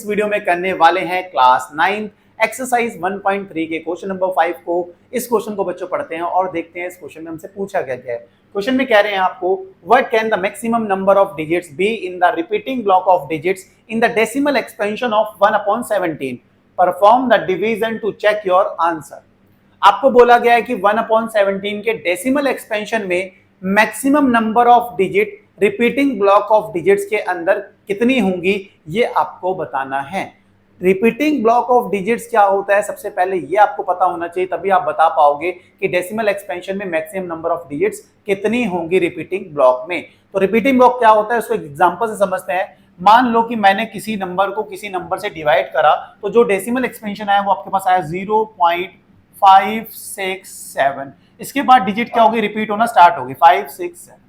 इस वीडियो में करने वाले हैं क्लास 9 एक्सरसाइज 1.3 के क्वेश्चन नंबर 5 को। इस क्वेश्चन को बच्चों पढ़ते हैं और देखते हैं इस क्वेश्चन में हमसे पूछा क्या गया है। क्वेश्चन में कह रहे हैं आपको, what can the maximum number of digits be in the repeating block of digits in the decimal expansion of 1/17। Perform the division to check your answer. आपको बोला गया है कि 1/17 के डेसिमल एक्सपेंशन में maximum number of digit repeating block of digits के अंदर कितनी होंगी, ये आपको बताना है। रिपीटिंग ब्लॉक ऑफ डिजिट्स क्या होता है, सबसे पहले ये आपको पता होना चाहिए, तभी आप बता पाओगे कि डेसिमल एक्सपेंशन में मैक्सिमम नंबर ऑफ डिजिट्स कितनी होंगी रिपीटिंग ब्लॉक में। तो रिपीटिंग ब्लॉक क्या होता है, उसको एग्जांपल से समझते हैं। मान लो कि मैंने किसी नंबर को किसी नंबर से डिवाइड करा, तो जो डेसिमल एक्सपेंशन आया वो आपके पास आया 0.567। इसके बाद डिजिट क्या होगी, रिपीट होना स्टार्ट होगी 567।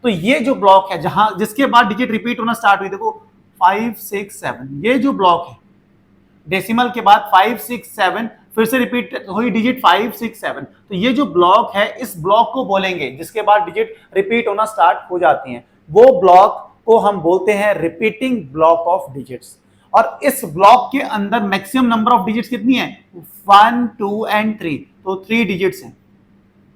तो ये जो ब्लॉक है जहां जिसके बाद डिजिट रिपीट होना स्टार्ट हुई, देखो 567, ये जो ब्लॉक है डेसिमल के बाद 567 फिर से रिपीट हुई डिजिट 567। तो ये जो ब्लॉक है, इस ब्लॉक को बोलेंगे जिसके बाद डिजिट रिपीट होना स्टार्ट हो जाती हैं, वो ब्लॉक को हम बोलते हैं रिपीटिंग ब्लॉक ऑफ डिजिट्स। और इस ब्लॉक के अंदर मैक्सिमम नंबर ऑफ डिजिट्स कितनी है, 1, 2 एंड 3, तो 3 डिजिट्स हैं।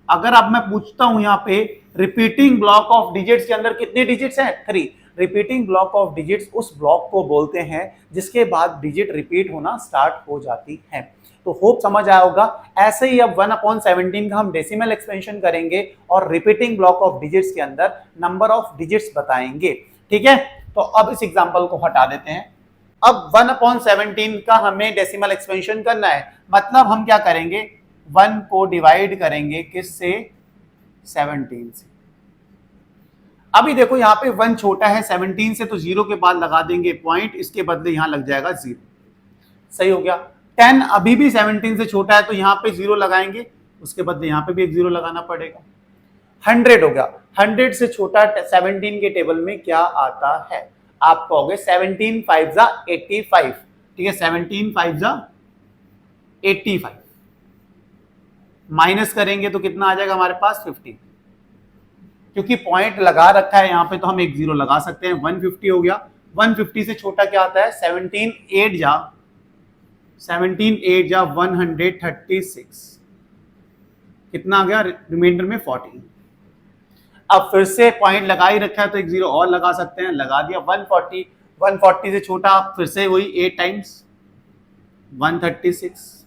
अगर अब मैं पूछता हूं यहां पे रिपीटिंग ब्लॉक ऑफ डिजिट्स के अंदर कितने डिजिट्स हैं, 3। रिपीटिंग ब्लॉक ऑफ डिजिट्स उस ब्लॉक को बोलते हैं जिसके बाद डिजिट रिपीट होना स्टार्ट हो जाती है। तो होप समझ आया होगा। ऐसे ही अब 1/17 का हम डेसिमल एक्सपेंशन करेंगे और रिपीटिंग ब्लॉक ऑफ डिजिट्स के अंदर नंबर ऑफ डिजिट्स बताएंगे। ठीक है, तो अब इस एग्जांपल को हटा देते हैं। अब 1/17 का हमें डेसिमल एक्सपेंशन करना है, मतलब हम क्या करेंगे, 1 को डिवाइड करेंगे किससे, 17 से। अभी देखो यहाँ पे 1 छोटा है 17 से, तो 0 के बाद लगा देंगे पॉइंट, इसके बदले यहां लग जाएगा 0। सही हो गया। 10 अभी भी 17 से छोटा है, तो यहाँ पे 0 लगाएंगे, उसके बदले यहाँ पे भी एक 0 लगाना पड़ेगा। 100 हो गया। 100 से छोटा 17 के टेबल में क्या आता है, आप कहोगे 17 5 जा 85। ठीक है, 17 5 जा 85, माइनस करेंगे तो कितना आ जाएगा हमारे पास 50। क्योंकि पॉइंट लगा रखा है यहाँ पे, तो हम एक 0 लगा सकते हैं। 150 हो गया। 150 से छोटा क्या आता है, 17 8 जा 136, कितना आ गया, रिमाइंडर में 40। अब फिर से पॉइंट लगा ही रखा है, तो एक 0 और लगा सकते हैं, लगा दिया 140। 140 से छोटा फिर से वही 8 टाइम्स 136।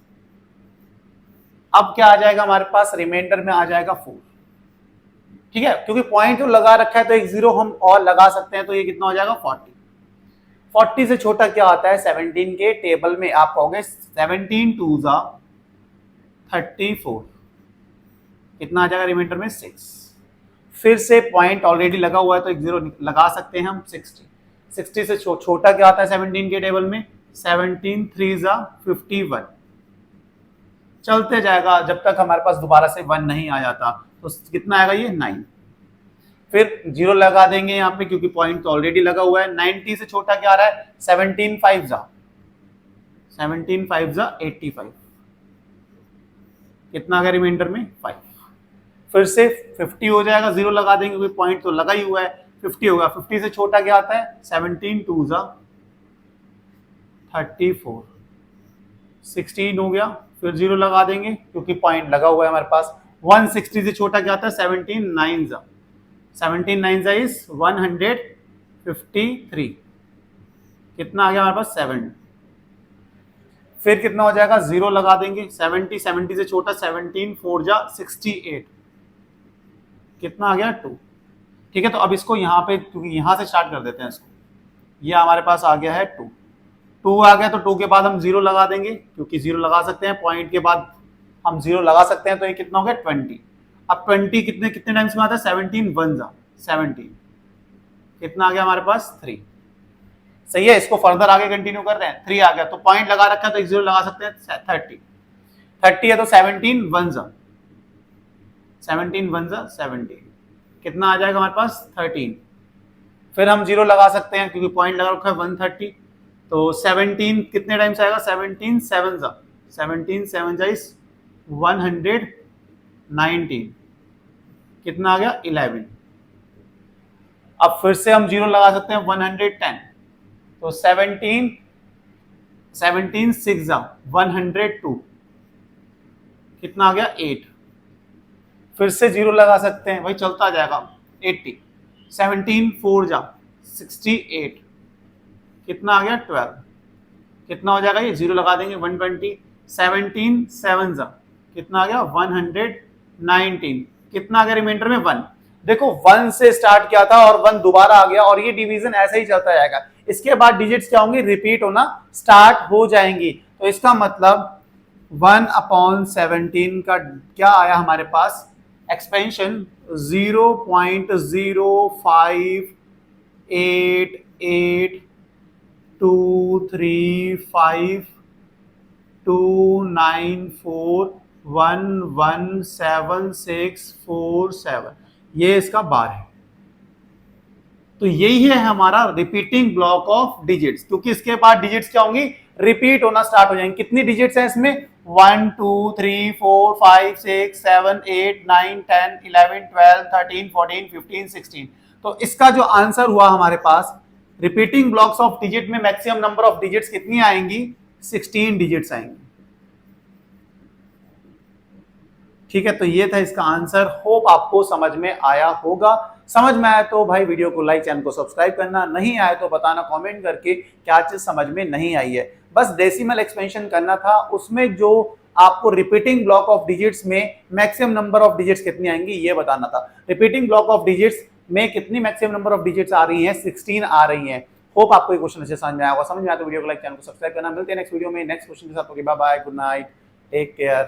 अब क्या आ जाएगा हमारे पास, रिमाइंडर में आ जाएगा 4। ठीक है, क्योंकि पॉइंट जो लगा रखा है तो एक 0 हम और लगा सकते हैं, तो ये कितना हो जाएगा 40। 40 से छोटा क्या आता है 17 के टेबल में, आप कहोगे 17 2 जा 34, कितना आ जाएगा रिमाइंडर में 6। फिर से पॉइंट ऑलरेडी लगा हुआ है, तो एक 0 लगा सकते हैं हम 60। 60 से छोटा क्या आता है 17 के टेबल में, 17 3 जा 51। चलते जाएगा जब तक हमारे पास दोबारा से 1 नहीं आ जाता। तो कितना आएगा ये 9। फिर 0 लगा देंगे यहाँ पे, क्योंकि पॉइंट तो ऑलरेडी लगा हुआ है। 90 से छोटा क्या आ रहा है, 17 5 जा 85, कितना आ गया रिमाइंडर में 5। फिर से 50 हो जाएगा, 0 लगा देंगे क्योंकि पॉइंट तो लगा ही हुआ है। 50 होगा। 50 से छोटा क्या आता है, 17 2 जा 34, 16 हो गया। फिर 0 लगा देंगे क्योंकि पॉइंट लगा हुआ है हमारे पास। 160 से छोटा क्या आता है, 17 9 जा 153, कितना आ गया हमारे पास 7। फिर कितना हो जाएगा, 0 लगा देंगे। 70 से छोटा 17 4 जा 68, कितना आ गया 2। ठीक है, तो अब इसको यहाँ पे, क्योंकि यहाँ से स्टार्ट कर देते हैं इसको, ये हमारे पास आ गया है 2 आ गया, तो 2 के बाद हम 0 लगा देंगे, क्योंकि 0 लगा सकते हैं, पॉइंट के बाद हम 0 लगा सकते हैं, तो ये कितना हो गया 20। अब 20 कितने टाइम्स में आता है, 17 1 जा 17, कितना आ गया हमारे पास 3। सही है, इसको फर्दर आगे कंटिन्यू कर रहे हैं। 3 आ गया, तो पॉइंट लगा रखा है, तो एक 0 लगा सकते हैं। 30 है, तो 17 1 जा 17, कितना आ जाएगा हमारे पास 13। फिर हम 0 लगा सकते हैं क्योंकि पॉइंट लगा रखा है 130, तो 17 कितने टाइम्स आएगा, 17 7 जा 119, कितना आ गया 11। अब फिर से हम 0 लगा सकते हैं 110, तो 17 17 6 जा 102, कितना आ गया 8, फिर से 0 लगा सकते हैं, वही चलता जाएगा 80, 17 4 जा 68, कितना आ गया 12, कितना हो जाएगा ये 0 लगा देंगे 120, 17 7 जा कितना आ गया 119, कितना आ गया रिमाइंडर में 1। देखो 1 से स्टार्ट किया था और 1 दोबारा आ गया, और ये डिवीजन ऐसे ही चलता जाएगा। इसके बाद डिजिट्स क्या होंगी, रिपीट होना स्टार्ट हो जाएंगी। तो इसका मतलब 1/17 का क्या आया हमारे पास, एक्सपेंशन 0.888235211767, ये इसका बार है। तो यही है हमारा रिपीटिंग ब्लॉक ऑफ डिजिट्स, क्योंकि इसके बाद डिजिट्स क्या होंगी, रिपीट होना स्टार्ट हो जाएंगे। कितनी डिजिट्स हैं इसमें, 1 2 3 4 5 6 7 8 9 10 11 12 13 14 15 16। तो इसका जो आंसर हुआ हमारे पास, रिपीटिंग ब्लॉक्स ऑफ डिजिट में मैक्सिमम नंबर ऑफ डिजिट्स कितनी आएंगी, 16 डिजिट्स आएंगी। ठीक है, तो ये था इसका आंसर। होप आपको समझ में आया होगा। समझ में आया तो भाई वीडियो को लाइक, चैनल को सब्सक्राइब करना, नहीं आया तो बताना कमेंट करके क्या चीज समझ में नहीं आई है। बस डेसिमल एक्सपेंशन करना था, उसमें जो आपको रिपीटिंग ब्लॉक ऑफ डिजिट्स में मैक्सिमम नंबर ऑफ डिजिट्स कितनी आएंगी ये बताना था। रिपीटिंग ब्लॉक ऑफ डिजिट्स में कितनी मैक्सिमम नंबर ऑफ डिजिट्स आ रही हैं, 16 आ रही हैं। होप आपको ये क्वेश्चन अच्छे समझ में आया होगा। समझ में आया तो वीडियो को लाइक, चैनल को सब्सक्राइब करना। मिलते हैं नेक्स्ट वीडियो में नेक्स्ट क्वेश्चन के साथ। Bye bye, good night, take care.